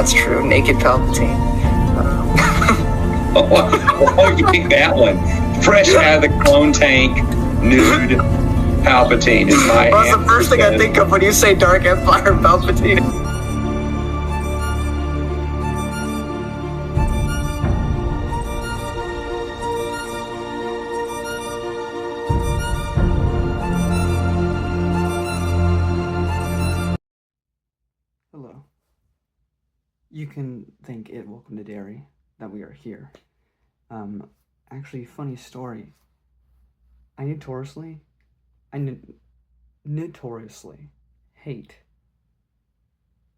that's true. Naked Palpatine. Oh, you pick that one. Fresh out of the clone tank, nude Palpatine is my Well, that's the first thing I think of when you say Dark Empire Palpatine. Hello. You can thank it, Welcome to Dairy, that we are here. Actually, funny story. I notoriously hate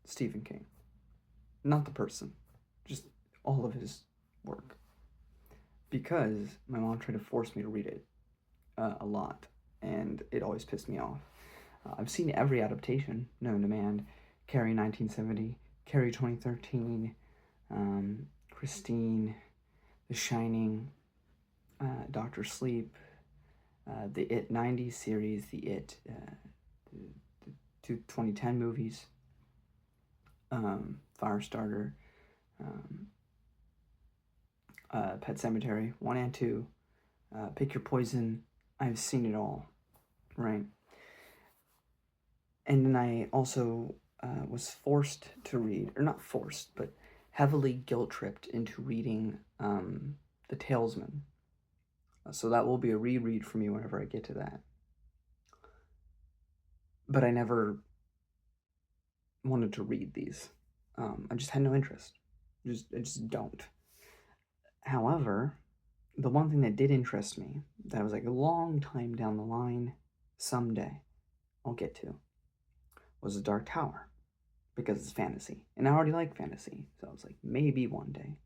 Stephen King. Not the person, just all of his work. Because my mom tried to force me to read it a lot, and it always pissed me off. I've seen every adaptation known to man. Carrie 1970, Carrie 2013, Christine, The Shining, Doctor Sleep, the It 90s series, the It, the 2010 movies, Firestarter, Pet Sematary 1 and 2, Pick Your Poison. I've seen it all, right? And then I also was forced to read, or not forced, but heavily guilt-tripped into reading The Talesman. So that will be a reread for me whenever I get to that. But I never wanted to read these. I just had no interest. I just don't. However, the one thing that did interest me, that was like a long time down the line, someday I'll get to, was The Dark Tower. Because it's fantasy. And I already like fantasy. So I was like, maybe one day.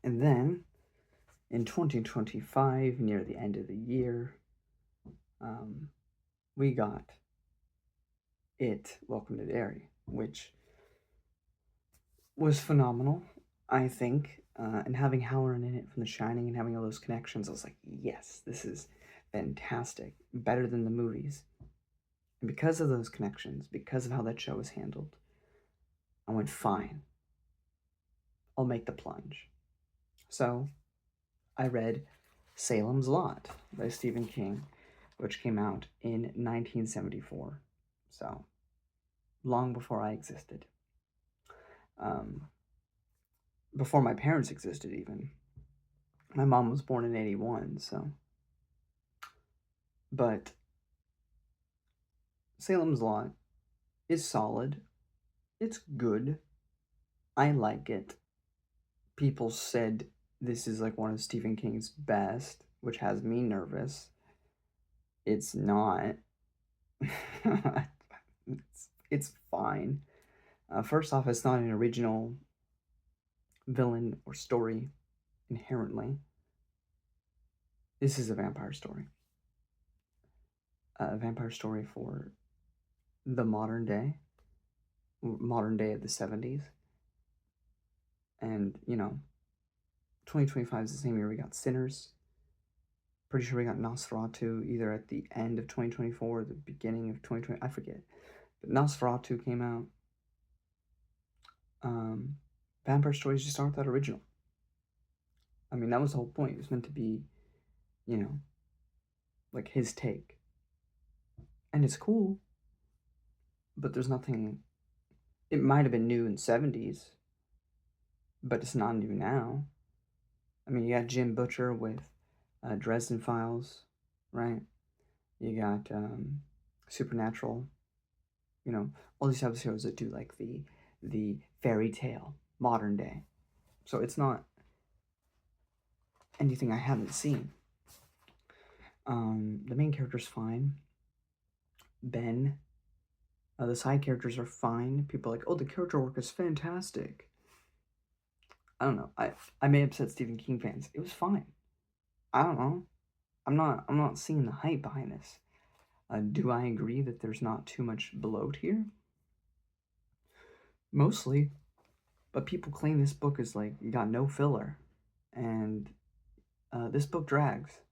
And then, in 2025, near the end of the year, we got It, Welcome to Dairy, which was phenomenal, I think. And having Halloran in it from The Shining and having all those connections, I was like, yes, this is fantastic. Better than the movies. And because of those connections, because of how that show was handled, I went, fine. I'll make the plunge. So, I read Salem's Lot by Stephen King, which came out in 1974. So, long before I existed. Before my parents existed, even. My mom was born in 81, so. But Salem's Lot is solid. It's good. I like it. People said this is like one of Stephen King's best, which has me nervous. It's not. it's fine. First off, it's not an original villain or story inherently. This is a vampire story. A vampire story for the modern day of the 70s. And, 2025 is the same year we got Sinners. Pretty sure we got Nosferatu either at the end of 2024 or the beginning of 2020. I forget. But Nosferatu came out. Vampire stories just aren't that original. I mean, that was the whole point. It was meant to be, like his take. And it's cool. But there's nothing... It might have been new in the 70s. But it's not new now. I mean, you got Jim Butcher with Dresden Files, right? You got Supernatural. All these types of shows that do like the fairy tale, modern day. So it's not anything I haven't seen. The main character's fine. Ben. The side characters are fine. People are like, oh, the character work is fantastic. I don't know. I may upset Stephen King fans. It was fine. I don't know. I'm not seeing the hype behind this. Do I agree that there's not too much bloat here? Mostly. But people claim this book is like, got no filler. And this book drags.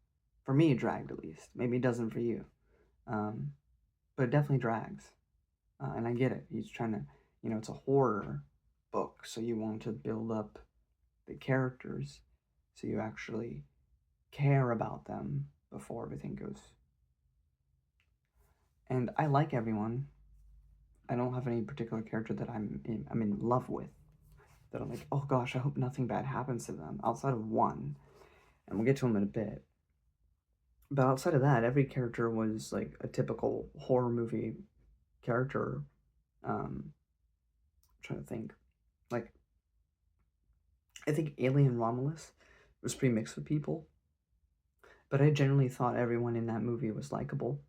For me, it dragged at least. Maybe it doesn't for you. But it definitely drags. And I get it. He's trying to it's a horror book, so you want to build up the characters so you actually care about them before everything goes. And I like everyone. I don't have any particular character that I'm in love with, that I'm like, oh gosh, I hope nothing bad happens to them, outside of one, and we'll get to him in a bit. But outside of that, every character was like a typical horror movie character. I'm trying to think. Like, I think Alien Romulus was pretty mixed with people, but I generally thought everyone in that movie was likable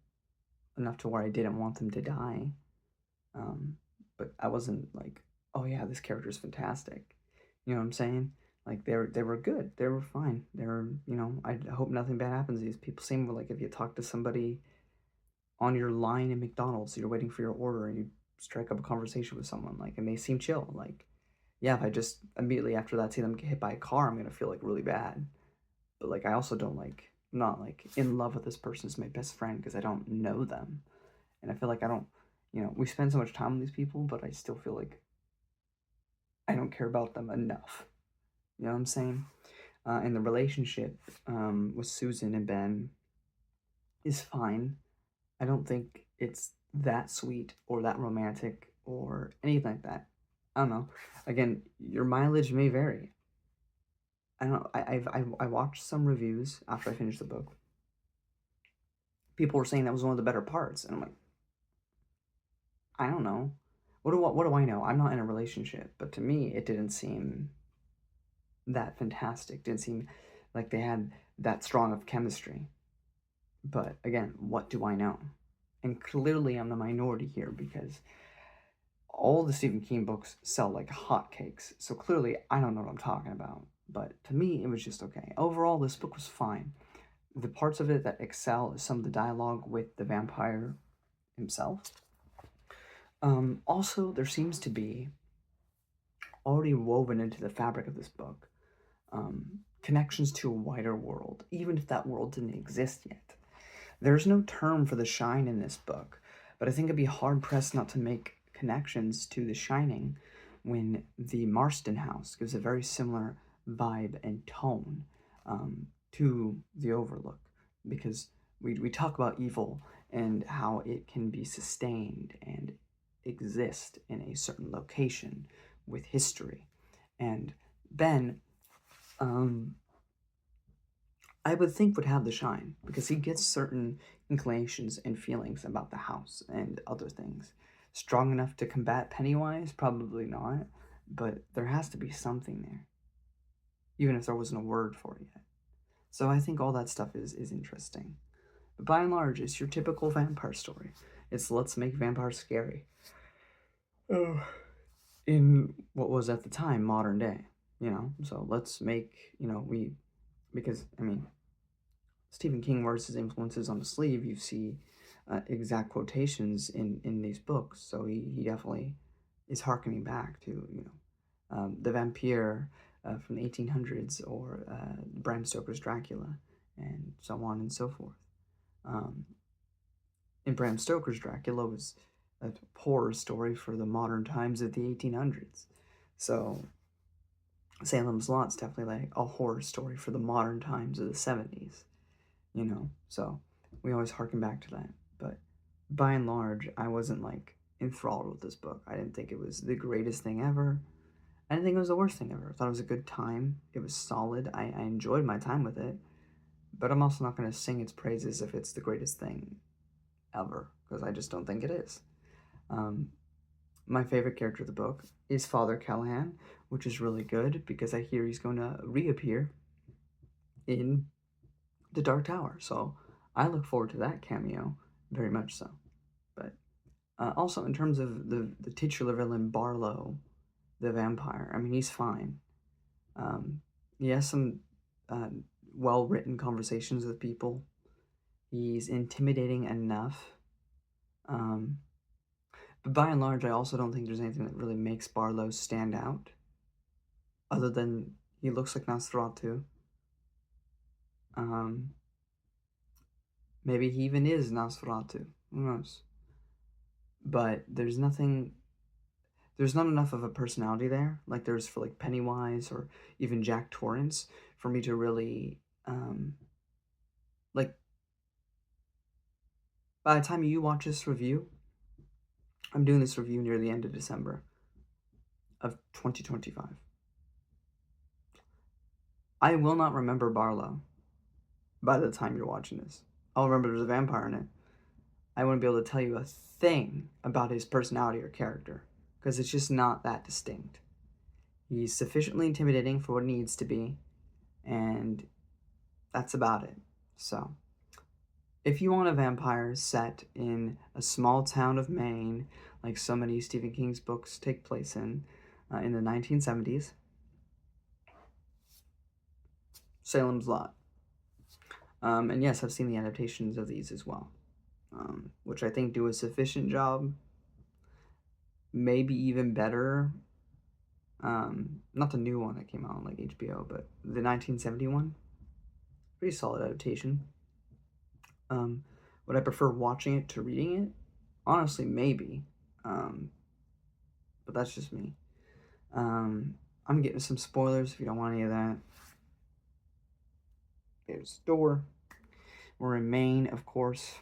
enough to where I didn't want them to die. Um, but I wasn't like, oh yeah, this character is fantastic. You know what I'm saying? Like they were good. They were fine. They were, I hope nothing bad happens to these people. Same with like if you talk to somebody on your line in McDonald's, you're waiting for your order and you strike up a conversation with someone, like, and they seem chill. Like, yeah, if I just immediately after that see them get hit by a car, I'm gonna feel like really bad. But like I also don't like I'm not like in love with this person as my best friend because I don't know them. And I feel like I don't we spend so much time with these people, but I still feel like I don't care about them enough. You know what I'm saying? And the relationship with Susan and Ben is fine. I don't think it's that sweet or that romantic or anything like that. I don't know. Again, your mileage may vary. I don't know. I watched some reviews after I finished the book. People were saying that was one of the better parts, and I'm like, I don't know. What do I know? I'm not in a relationship, but to me, it didn't seem that fantastic. Didn't seem like they had that strong of chemistry. But again, what do I know? And clearly, I'm the minority here because all the Stephen King books sell like hotcakes. So clearly, I don't know what I'm talking about. But to me, it was just okay. Overall, this book was fine. The parts of it that excel is some of the dialogue with the vampire himself. Also, there seems to be already woven into the fabric of this book connections to a wider world, even if that world didn't exist yet. There's no term for the shine in this book, but I think it'd be hard pressed not to make connections to The Shining when the Marston house gives a very similar vibe and tone to the Overlook, because we talk about evil and how it can be sustained and exist in a certain location with history. And Ben, I would think would have the shine because he gets certain inclinations and feelings about the house and other things. Strong enough to combat Pennywise? Probably not, but there has to be something there, even if there wasn't a word for it yet. So I think all that stuff is interesting. But by and large, it's your typical vampire story. It's let's make vampires scary. Oh, in what was at the time modern day, So let's make because I mean Stephen King wears his influences on the sleeve. You see exact quotations in these books, so he definitely is harkening back to the vampire from the 1800s or Bram Stoker's Dracula, and so on and so forth. In Bram Stoker's Dracula was a horror story for the modern times of the 1800s, so Salem's Lot's definitely like a horror story for the modern times of the 70s. So we always harken back to that. But by and large, I wasn't like enthralled with this book. I didn't think it was the greatest thing ever. I didn't think it was the worst thing ever. I thought it was a good time. It was solid. I enjoyed my time with it. But I'm also not going to sing its praises if it's the greatest thing ever, because I just don't think it is. My favorite character of the book is Father Callahan, which is really good because I hear he's going to reappear in the Dark Tower. So I look forward to that cameo very much so. But also in terms of the titular villain Barlow, the vampire, I mean he's fine. He has some well written conversations with people. He's intimidating enough. But by and large, I also don't think there's anything that really makes Barlow stand out, other than he looks like Nosferatu. Maybe he even is Nosferatu. Who knows? But there's there's not enough of a personality there, like there's for like Pennywise or even Jack Torrance, for me to really like. By the time you watch this review, I'm doing this review near the end of December of 2025. I will not remember Barlow by the time you're watching this. I'll remember there's a vampire in it. I wouldn't be able to tell you a thing about his personality or character because it's just not that distinct. He's sufficiently intimidating for what he needs to be, and that's about it. So, if you want a vampire set in a small town of Maine, like so many Stephen King's books take place in the 1970s, Salem's Lot. And yes, I've seen the adaptations of these as well, which I think do a sufficient job, maybe even better. Not the new one that came out on like HBO, but the 1971, pretty solid adaptation. Would I prefer watching it to reading it? Honestly, maybe. But that's just me. I'm getting some spoilers if you don't want any of that. There's the door. We're in Maine, of course.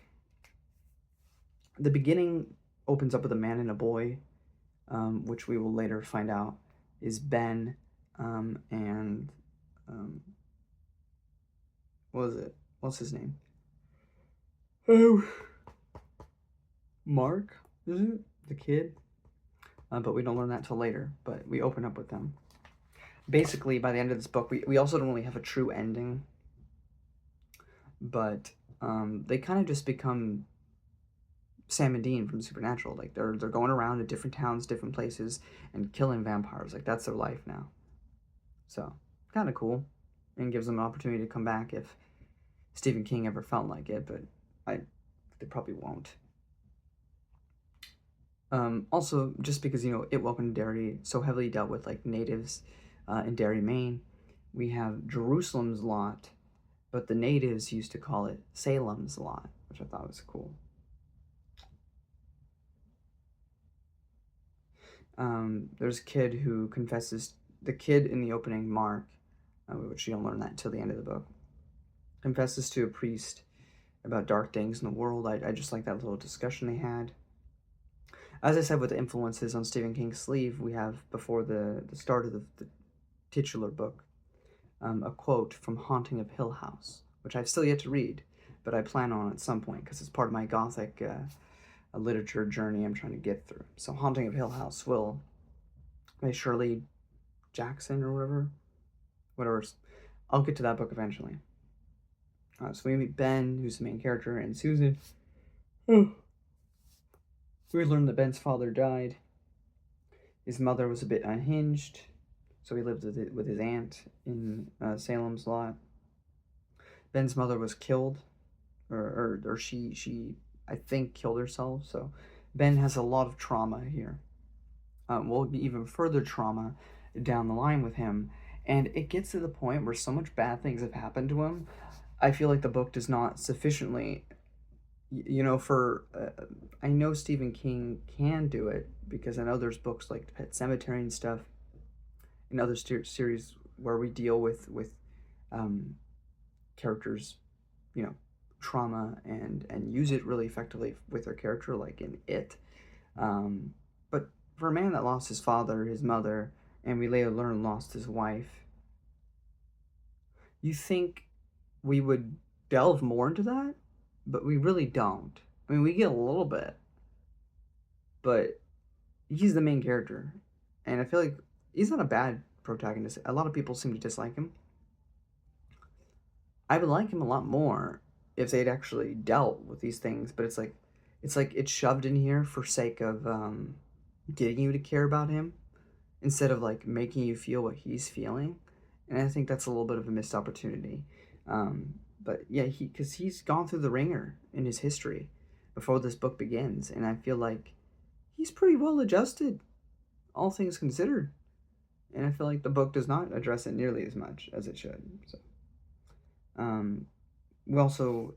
The beginning opens up with a man and a boy, which we will later find out is Ben, and what was it? What's his name? Oh, Mark, is it? The kid? But we don't learn that till later, but we open up with them. Basically, by the end of this book, we also don't really have a true ending, but they kind of just become Sam and Dean from Supernatural. Like they're going around to different towns, different places, and killing vampires. Like that's their life now. So kind of cool, and gives them an opportunity to come back if Stephen King ever felt like it. But they probably won't. Also, just because It Welcome to Derry so heavily dealt with like natives in Derry, Maine, we have Jerusalem's Lot, but the natives used to call it Salem's Lot, which I thought was cool. There's a kid who confesses. The kid in the opening, Mark, which you don't learn that until the end of the book, confesses to a priest about dark things in the world. I just like that little discussion they had. As I said, with the influences on Stephen King's sleeve, we have, before the start of the titular book, a quote from Haunting of Hill House, which I've still yet to read, but I plan on at some point because it's part of my Gothic literature journey I'm trying to get through. So Haunting of Hill House by Shirley Jackson or whatever. I'll get to that book eventually. So we meet Ben, who's the main character, and Susan. We learn that Ben's father died. His mother was a bit unhinged, so he lived with his aunt in Salem's Lot. Ben's mother was killed, or she I think killed herself. So Ben has a lot of trauma here. Will be even further trauma down the line with him, and it gets to the point where so much bad things have happened to him. I feel like the book does not sufficiently, I know Stephen King can do it because I know there's books like Pet Sematary and stuff, and other series where we deal with characters, trauma and use it really effectively with their character, like in It. But for a man that lost his father, his mother, and we later learn lost his wife, you think we would delve more into that, but we really don't. I mean, we get a little bit, but he's the main character, and I feel like he's not a bad protagonist. A lot of people seem to dislike him. I would like him a lot more if they'd actually dealt with these things, but it's like it's shoved in here for sake of getting you to care about him instead of like making you feel what he's feeling, and I think that's a little bit of a missed opportunity. But yeah, because he's gone through the ringer in his history before this book begins, and I feel like he's pretty well adjusted, all things considered, and I feel like the book does not address it nearly as much as it should. So, we also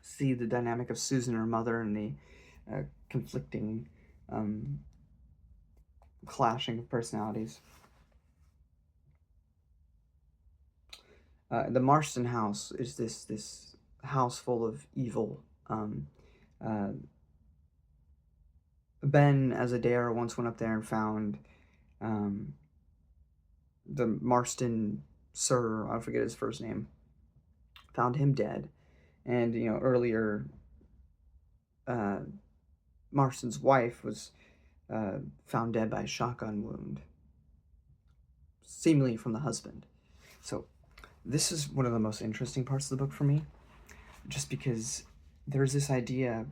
see the dynamic of Susan, her mother, and the conflicting, clashing of personalities. The Marston house is this house full of evil. Uh, Ben, as a dare, once went up there and found um, the Marston Sir, I forget his first name, found him dead. And, earlier, uh, Marston's wife was found dead by a shotgun wound, seemingly from the husband. So, this is one of the most interesting parts of the book for me, just because there's this idea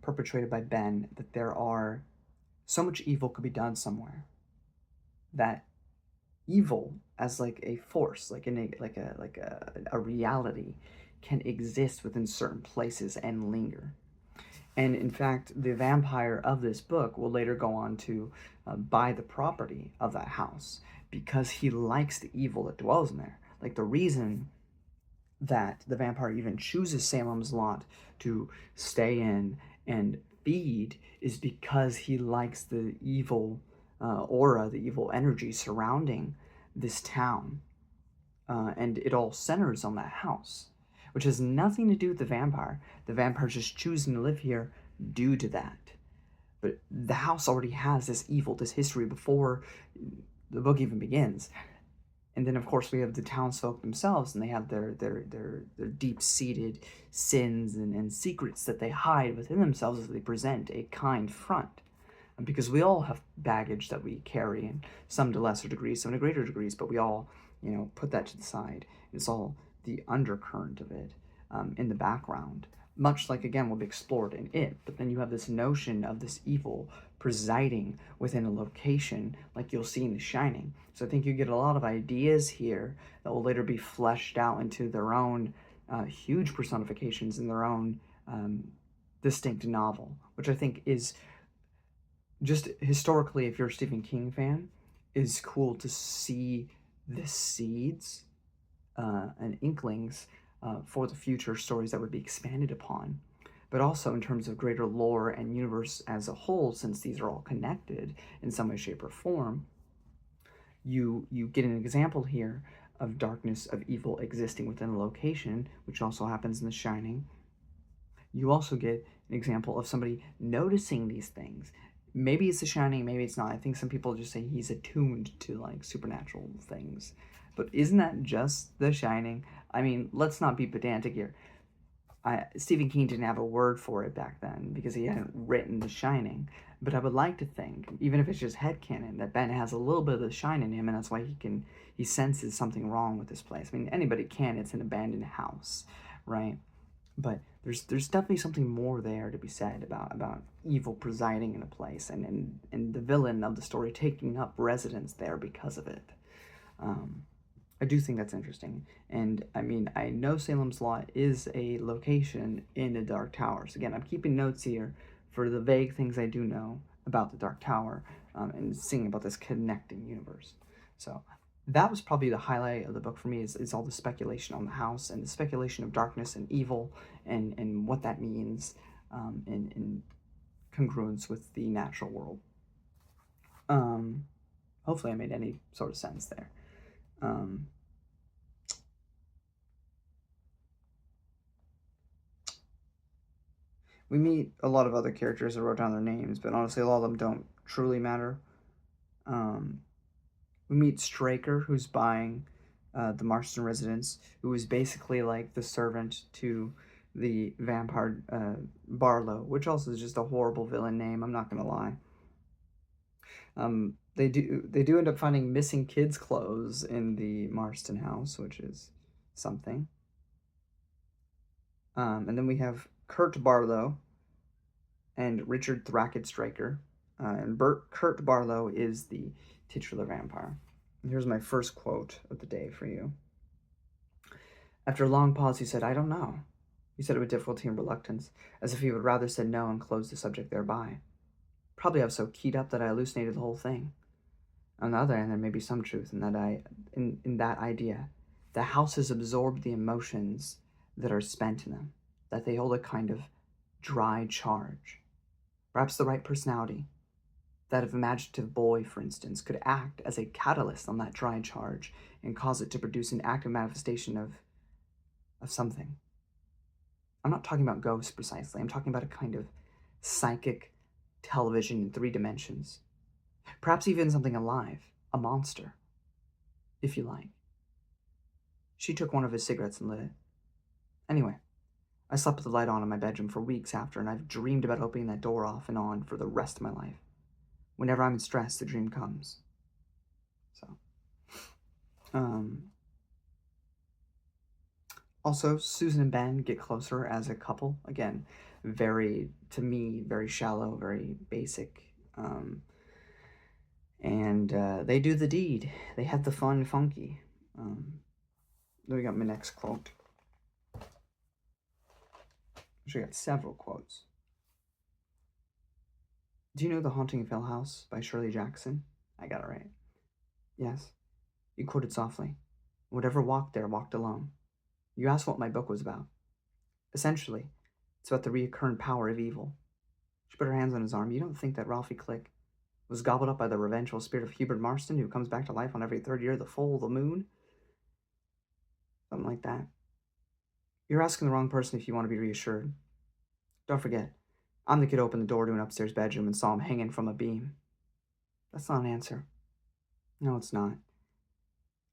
perpetrated by Ben that there are so much evil could be done somewhere, that evil as like a force, like a reality, can exist within certain places and linger. And in fact, the vampire of this book will later go on to buy the property of that house because he likes the evil that dwells in there. Like, the reason that the vampire even chooses Salem's Lot to stay in and feed is because he likes the evil aura, the evil energy surrounding this town. And it all centers on that house, which has nothing to do with the vampire. The vampire's just choosing to live here due to that. But the house already has this evil, this history before the book even begins. And then, of course, we have the townsfolk themselves, and they have their deep-seated sins and secrets that they hide within themselves as they present a kind front. Because we all have baggage that we carry, and some to lesser degrees, some to greater degrees, but we all, put that to the side. It's all the undercurrent of it in the background, much like, again, will be explored in it. But then you have this notion of this evil presiding within a location like you'll see in The Shining. So I think you get a lot of ideas here that will later be fleshed out into their own huge personifications in their own distinct novel, which I think is just historically, if you're a Stephen King fan, is cool to see the seeds and inklings for the future stories that would be expanded upon. But also in terms of greater lore and universe as a whole, since these are all connected in some way, shape, or form, you get an example here of darkness, of evil existing within a location, which also happens in The Shining. You also get an example of somebody noticing these things. Maybe it's The Shining, maybe it's not. I think some people just say he's attuned to like supernatural things. But isn't that just The Shining? I mean, let's not be pedantic here. Stephen King didn't have a word for it back then because he hadn't written The Shining. But I would like to think, even if it's just headcanon, that Ben has a little bit of the shine in him, and that's why he senses something wrong with this place. I mean, anybody can. It's an abandoned house, right? But there's definitely something more there to be said about evil presiding in a place, and the villain of the story taking up residence there because of it. I do think that's interesting. And I mean, I know Salem's Lot is a location in the Dark Tower. So again, I'm keeping notes here for the vague things I do know about the Dark Tower and seeing about this connecting universe. So that was probably the highlight of the book for me, is all the speculation on the house and the speculation of darkness and evil and what that means in congruence with the natural world. Hopefully I made any sort of sense there. We meet a lot of other characters. I wrote down their names, but honestly, a lot of them don't truly matter. We meet Straker, who's buying the Marston residence, who is basically like the servant to the vampire Barlow, which also is just a horrible villain name. I'm not gonna lie. They do end up finding missing kids' clothes in the Marston house, which is something. And then we have Kurt Barlow and Richard Thrackett Straker. And Kurt Barlow is the titular vampire. And here's my first quote of the day for you. After a long pause, he said, "I don't know." He said it with difficulty and reluctance, as if he would rather said no and close the subject thereby. Probably I was so keyed up that I hallucinated the whole thing. On the other hand, there may be some truth in that idea. The house has absorbed the emotions that are spent in them, that they hold a kind of dry charge. Perhaps the right personality, that of imaginative boy, for instance, could act as a catalyst on that dry charge and cause it to produce an active manifestation of something. I'm not talking about ghosts precisely. I'm talking about a kind of psychic television in 3 dimensions. Perhaps even something alive, a monster, if you like. She took one of his cigarettes and lit it. Anyway, I slept with the light on in my bedroom for weeks after, and I've dreamed about opening that door off and on for the rest of my life. Whenever I'm in stress, the dream comes. So, also, Susan and Ben get closer as a couple. Again, to me, very shallow, very basic. And they do the deed. They have the fun, funky. Then we got my next quote. Actually, I got several quotes. Do you know The Haunting of Hill House by Shirley Jackson? I got it right. Yes. You quoted softly. Whatever walked there walked alone. You asked what my book was about. Essentially, it's about the recurrent power of evil. She put her hands on his arm. You don't think that Ralphie Click was gobbled up by the revengeful spirit of Hubert Marston, who comes back to life on every 3rd year of the full moon? Something like that. You're asking the wrong person if you want to be reassured. Don't forget, I'm the kid who opened the door to an upstairs bedroom and saw him hanging from a beam. That's not an answer. No, it's not.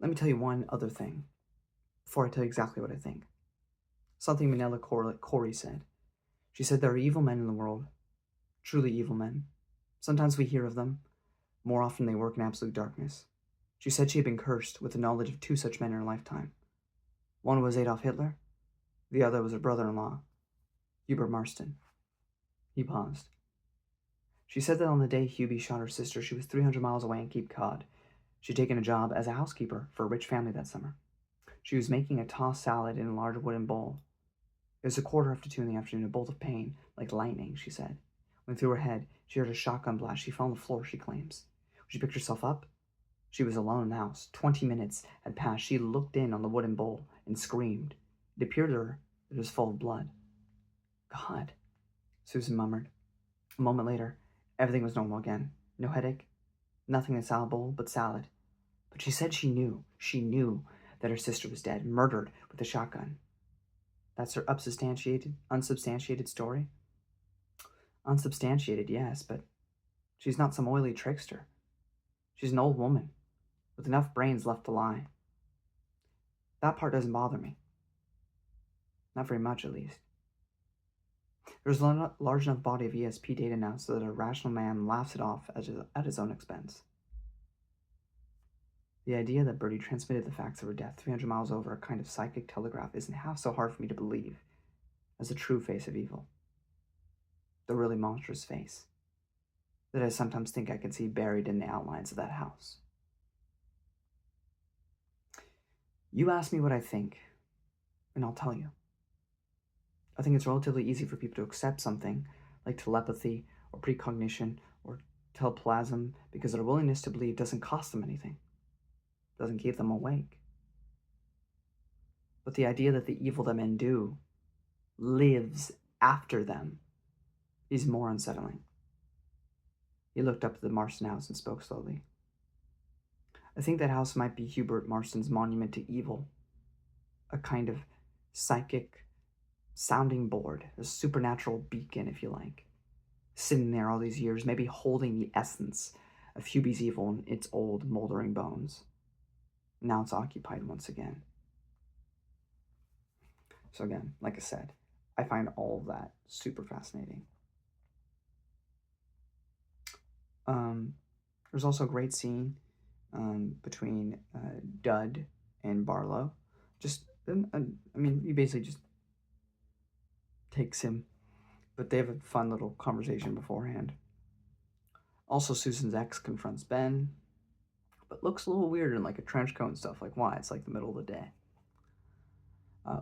Let me tell you one other thing, before I tell you exactly what I think. Something Manila Corey said. She said there are evil men in the world. Truly evil men. Sometimes we hear of them. More often they work in absolute darkness. She said she had been cursed with the knowledge of 2 such men in her lifetime. One was Adolf Hitler. The other was her brother-in-law, Hubert Marston. He paused. She said that on the day Hubie shot her sister, she was 300 miles away in Cape Cod. She'd taken a job as a housekeeper for a rich family that summer. She was making a tossed salad in a large wooden bowl. It was 2:15 in the afternoon, a bolt of pain, like lightning, she said. When through her head, she heard a shotgun blast. She fell on the floor, she claims. When she picked herself up, she was alone in the house. 20 minutes had passed. She looked in on the wooden bowl and screamed. It appeared to her that it was full of blood. God, Susan murmured. A moment later, everything was normal again. No headache, nothing in the salad bowl but salad. But she said she knew that her sister was dead, murdered with a shotgun. That's her unsubstantiated story? Unsubstantiated, yes, but she's not some oily trickster. She's an old woman with enough brains left to lie. That part doesn't bother me. Not very much, at least. There's a large enough body of ESP data now so that a rational man laughs it off at his own expense. The idea that Bertie transmitted the facts of her death 300 miles over a kind of psychic telegraph isn't half so hard for me to believe as the true face of evil. The really monstrous face that I sometimes think I can see buried in the outlines of that house. You ask me what I think, and I'll tell you. I think it's relatively easy for people to accept something like telepathy or precognition or teleplasm because their willingness to believe doesn't cost them anything, doesn't keep them awake. But the idea that the evil that men do lives after them is more unsettling. He looked up at the Marston house and spoke slowly. I think that house might be Hubert Marston's monument to evil, a kind of psychic sounding board, a supernatural beacon, if you like, sitting there all these years, maybe holding the essence of Hubie's evil in its old, moldering bones. Now it's occupied once again. So again, like I said, I find all of that super fascinating. There's also a great scene between Dud and Barlow. He basically just takes him, but they have a fun little conversation beforehand. Also, Susan's ex confronts Ben, but looks a little weird in like a trench coat and stuff. Like, why? It's like the middle of the day.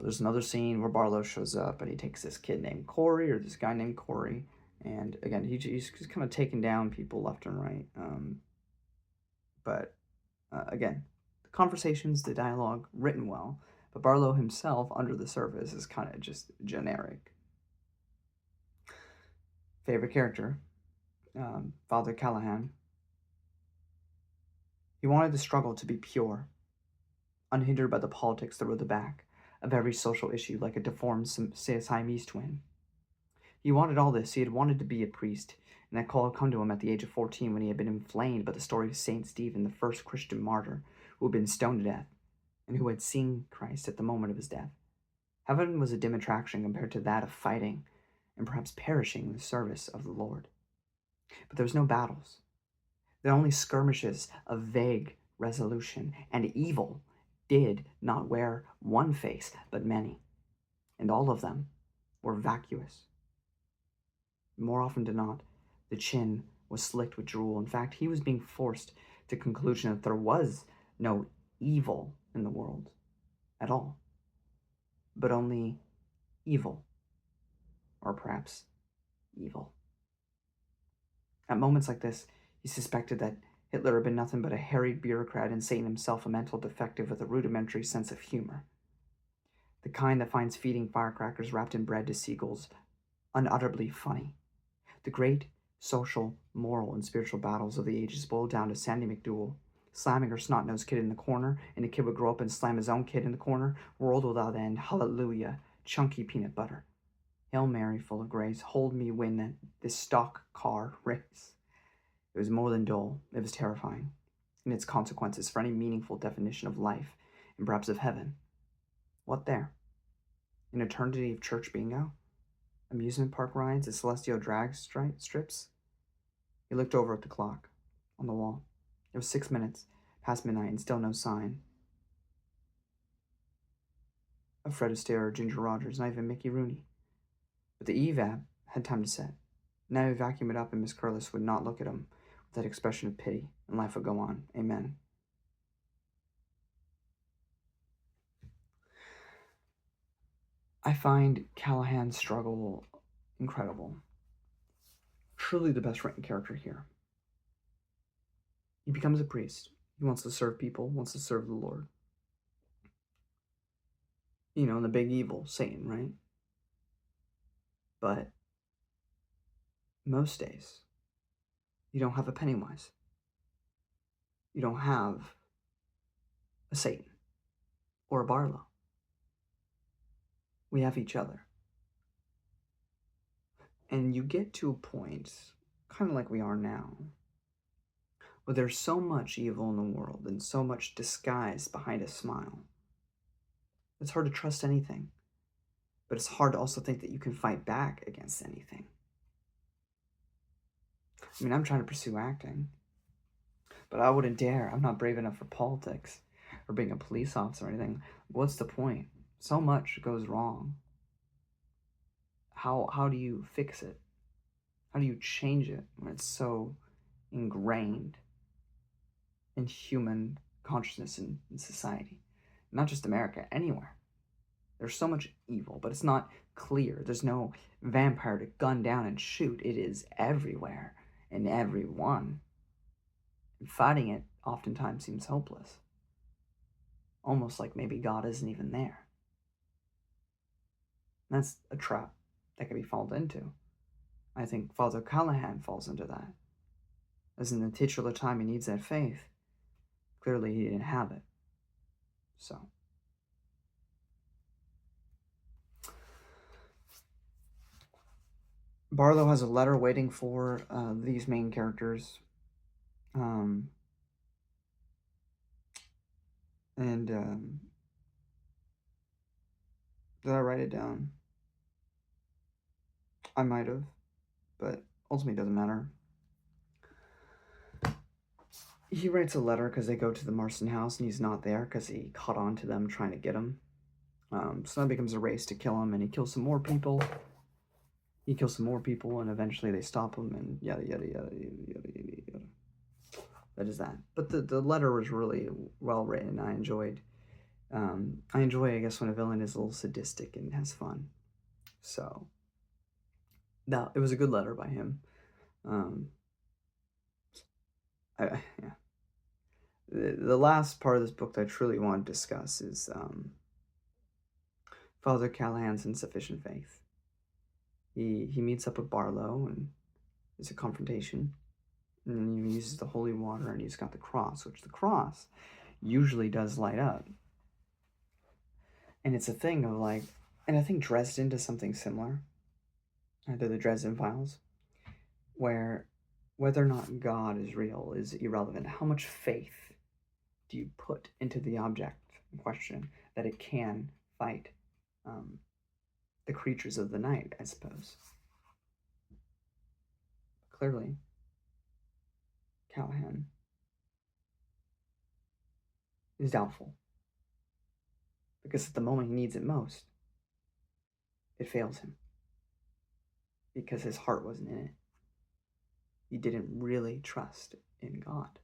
There's another scene where Barlow shows up and he takes this kid named Corey, or this guy named Corey, and again, he's kind of taking down people left and right. But again, the conversations, the dialogue, written well, but Barlow himself, under the surface, is kind of just generic. Favorite character, Father Callahan, he wanted the struggle to be pure, unhindered by the politics that were the back of every social issue like a deformed Siamese twin. He wanted all this. He had wanted to be a priest, and that call had come to him at the age of 14 when he had been inflamed by the story of Saint Stephen, the first Christian martyr who had been stoned to death, and who had seen Christ at the moment of his death. Heaven was a dim attraction compared to that of fighting and perhaps perishing in the service of the Lord. But there was no battles. There were only skirmishes of vague resolution, and evil did not wear one face, but many, and all of them were vacuous. More often than not, the chin was slicked with drool. In fact, he was being forced to conclusion that there was no evil in the world at all, but only evil, or perhaps evil. At moments like this, he suspected that Hitler had been nothing but a harried bureaucrat and Satan himself a mental defective with a rudimentary sense of humor. The kind that finds feeding firecrackers wrapped in bread to seagulls unutterably funny. The great social, moral, and spiritual battles of the ages boiled down to Sandy McDougal slamming her snot-nosed kid in the corner, and the kid would grow up and slam his own kid in the corner, world without end, hallelujah, chunky peanut butter. Hail Mary, full of grace, hold me win this stock car race. It was more than dull, it was terrifying, in its consequences for any meaningful definition of life, and perhaps of heaven. What there? An eternity of church bingo? Amusement park rides, and celestial drag strips? He looked over at the clock on the wall. It was 6 minutes past midnight and still no sign of Fred Astaire or Ginger Rogers, not even Mickey Rooney. But the evap had time to set. Now he would vacuum it up and Miss Curlis would not look at him with that expression of pity, and life would go on. Amen. I find Callahan's struggle incredible. Truly the best written character here. He becomes a priest. He wants to serve people, wants to serve the Lord. You know, the big evil, Satan, right? But most days, you don't have a Pennywise. You don't have a Satan or a Barlow. We have each other. And you get to a point, kind of like we are now, where there's so much evil in the world and so much disguise behind a smile. It's hard to trust anything, but it's hard to also think that you can fight back against anything. I mean, I'm trying to pursue acting, but I wouldn't dare. I'm not brave enough for politics or being a police officer or anything. What's the point? So much goes wrong. How do you fix it? How do you change it when it's so ingrained in human consciousness and in society? Not just America, anywhere. There's so much evil, but it's not clear. There's no vampire to gun down and shoot. It is everywhere and everyone. And fighting it oftentimes seems hopeless. Almost like maybe God isn't even there. And that's a trap that can be fallen into. I think Father Callahan falls into that. As in the titular time he needs that faith, clearly he didn't have it. So. Barlow has a letter waiting for these main characters. Did I write it down? I might have, but ultimately it doesn't matter. He writes a letter because they go to the Marston house and he's not there because he caught on to them trying to get him. So that becomes a race to kill him, and he kills some more people. And eventually they stop him, and yada yada yada yada yada yada. That is that. But the letter was really well written. I enjoy, I guess, when a villain is a little sadistic and has fun. So, no, it was a good letter by him. Yeah. The last part of this book that I truly want to discuss is Father Callahan's insufficient faith. He meets up with Barlow, and There's a confrontation, and then he uses the holy water, and he's got the cross, which the cross usually does light up. And it's a thing of like, and I think Dresden does something similar. The Dresden Files, where whether or not God is real is irrelevant. How much faith do you put into the object in question that it can fight the creatures of the night, I suppose? Clearly, Callahan is doubtful. Because at the moment he needs it most, it fails him. Because his heart wasn't in it. He didn't really trust in God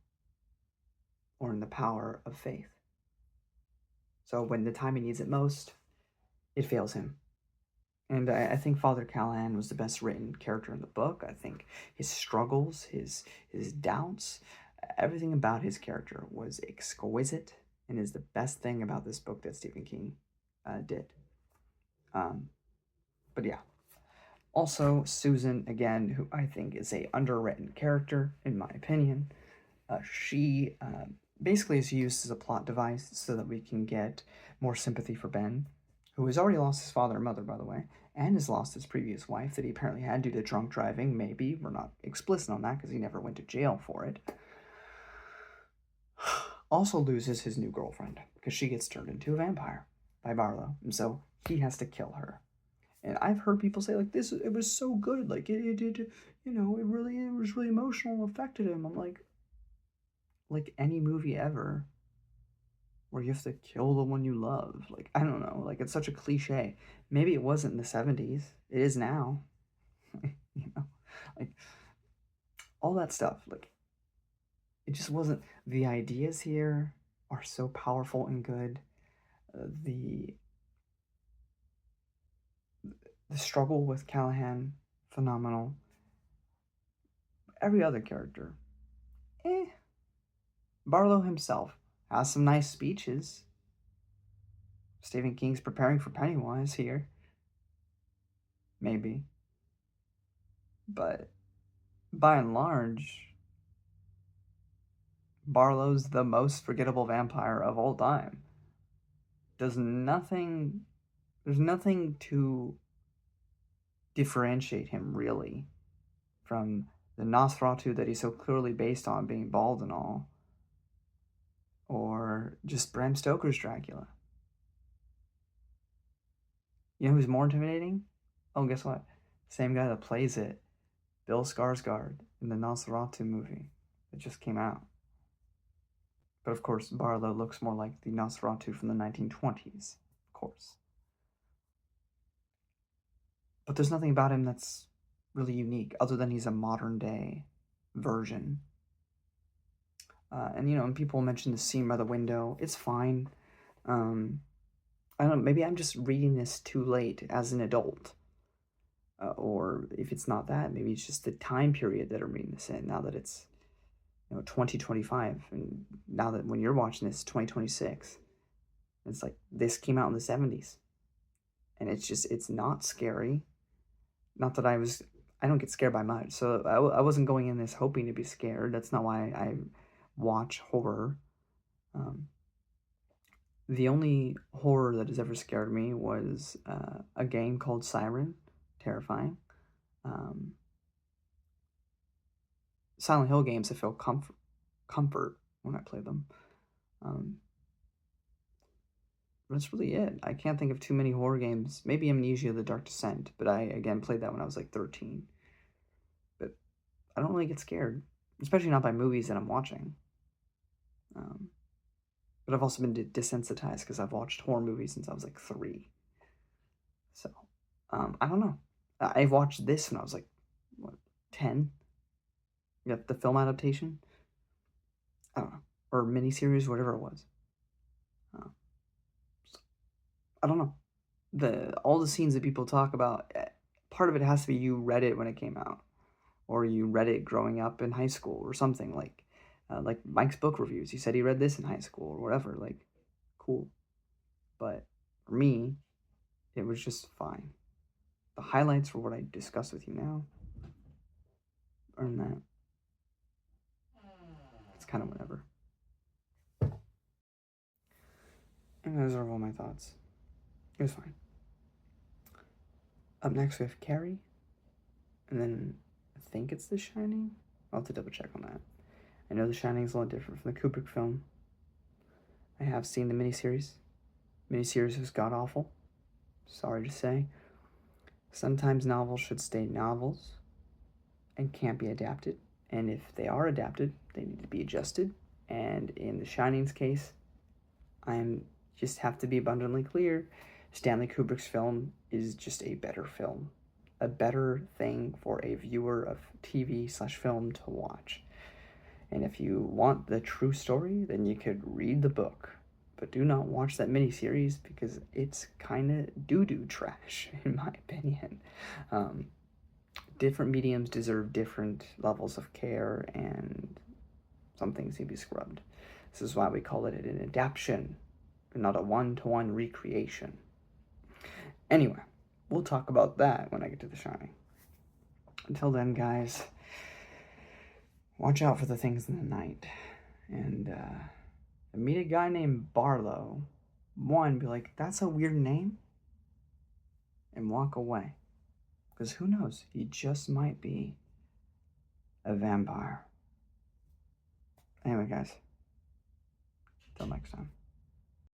or in the power of faith. So when the time he needs it most, it fails him. And I think Father Callahan was the best written character in the book. I think his struggles, his doubts, everything about his character was exquisite and is the best thing about this book that Stephen King did. But yeah. Also, Susan, again, who I think is a underwritten character, in my opinion. She basically is used as a plot device so that we can get more sympathy for Ben, who has already lost his father and mother, by the way, and has lost his previous wife that he apparently had due to drunk driving. Maybe. We're not explicit on that because he never went to jail for it. Also loses his new girlfriend because she gets turned into a vampire by Barlow, and so he has to kill her. And I've heard people say like this, it was so good, like it did, you know, it was really emotional, affected him. I'm like any movie ever where you have to kill the one you love. Like, I don't know, like it's such a cliche. Maybe it wasn't in the 70s. It is now. You know, like all that stuff, like it just wasn't. The ideas here are so powerful and good. The struggle with Callahan, phenomenal. Every other character, eh. Barlow himself has some nice speeches. Stephen King's preparing for Pennywise here. Maybe. But by and large, Barlow's the most forgettable vampire of all time. There's nothing to differentiate him really from the Nosferatu that he's so clearly based on, being bald and all, or just Bram Stoker's Dracula. You know who's more intimidating? Oh, guess what? Same guy that plays it, Bill Skarsgård in the Nosferatu movie that just came out. But of course, Barlow looks more like the Nosferatu from the 1920s, of course. But there's nothing about him that's really unique, other than he's a modern day version. And you know, and people mention the scene by the window. It's fine. I don't know. Maybe I'm just reading this too late as an adult, or if it's not that, maybe it's just the time period that I'm reading this in. Now that it's 2025, and now that when you're watching this, 2026, it's like this came out in the 70s, and it's not scary. Not that I don't get scared by much, so I wasn't going in this hoping to be scared. That's not why I watch horror. The only horror that has ever scared me was a game called Siren, terrifying. Silent Hill games, I feel comfort when I play them. That's really it. I can't think of too many horror games. Maybe Amnesia: The Dark Descent, but I again played that when I was like 13. But I don't really get scared, especially not by movies that I'm watching. But I've also been desensitized because I've watched horror movies since I was like 3. So I don't know. I watched this when I was like 10. You got the film adaptation. I don't know, or miniseries, whatever it was. I don't know. All the scenes that people talk about, part of it has to be you read it when it came out, or you read it growing up in high school or something, like Mike's book reviews. He said he read this in high school or whatever. Like, cool. But for me, it was just fine. The highlights were what I discussed with you now. earn that. It's kind of whatever. And those are all my thoughts. It was fine. Up next, we have Carrie. And then I think it's The Shining. I'll have to double check on that. I know The Shining is a lot different from the Kubrick film. I have seen the miniseries. Miniseries was god awful. Sorry to say. Sometimes novels should stay novels and can't be adapted. And if they are adapted, they need to be adjusted. And in The Shining's case, just have to be abundantly clear. Stanley Kubrick's film is just a better film. A better thing for a viewer of TV/film to watch. And if you want the true story, then you could read the book. But do not watch that miniseries because it's kind of doo-doo trash, in my opinion. Different mediums deserve different levels of care, and some things need to be scrubbed. This is why we call it an adaptation, not a one-to-one recreation. Anyway, we'll talk about that when I get to The Shining. Until then, guys, watch out for the things in the night. And meet a guy named Barlow. One, be like, that's a weird name. And walk away. Because who knows? He just might be a vampire. Anyway, guys. Till next time.